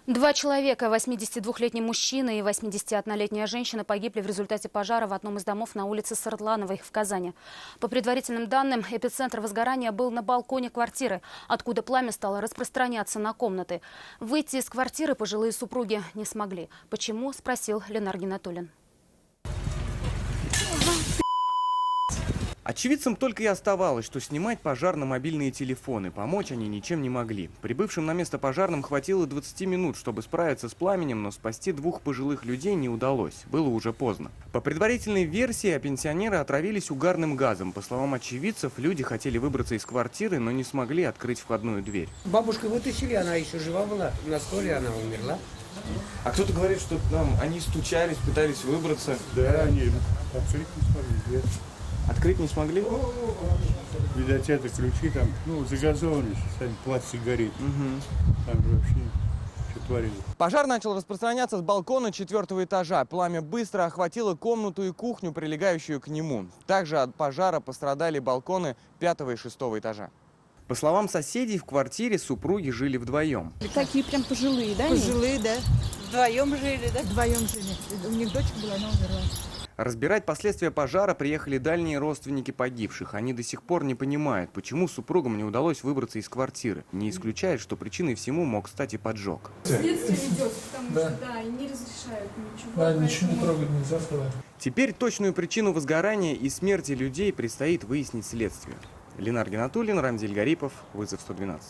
Два человека, 82-летний мужчина и 81-летняя женщина, погибли в результате пожара в одном из домов на улице Сардлановой в Казани. По предварительным данным, эпицентр возгорания был на балконе квартиры, откуда пламя стало распространяться на комнаты. Выйти из квартиры пожилые супруги не смогли. Почему, спросил Ленар Гинатуллин. Очевидцам только и оставалось, что снимать пожар на мобильные телефоны. Помочь они ничем не могли. Прибывшим на место пожарным хватило 20 минут, чтобы справиться с пламенем, но спасти двух пожилых людей не удалось. Было уже поздно. По предварительной версии, пенсионеры отравились угарным газом. По словам очевидцев, люди хотели выбраться из квартиры, но не смогли открыть входную дверь. Бабушку вытащили, она еще жива была. На скорой она умерла. А кто-то говорит, что они стучались, пытались выбраться. Да, они открыть не смогли дверь. Открыть не смогли? Видать, это ключи там, загазованы, сами пластик горит. Там же вообще что творили. Пожар начал распространяться с балкона 4-го этажа. Пламя быстро охватило комнату и кухню, прилегающую к нему. Также от пожара пострадали балконы 5-го и 6-го этажа. По словам соседей, в квартире супруги жили вдвоем. Такие прям пожилые, да? Пожилые, да. Вдвоем жили, да? Вдвоем жили. У них дочка была, она умерла. Разбирать последствия пожара приехали дальние родственники погибших. Они до сих пор не понимают, почему супругам не удалось выбраться из квартиры. Не исключает, что причиной всему мог стать и поджог. Следствие ведется, потому что не разрешают ничего. Да, ничего не трогать нельзя. Теперь точную причину возгорания и смерти людей предстоит выяснить следствию. Ленар Гинатуллин, Рамзиль Гарипов, вызов 112.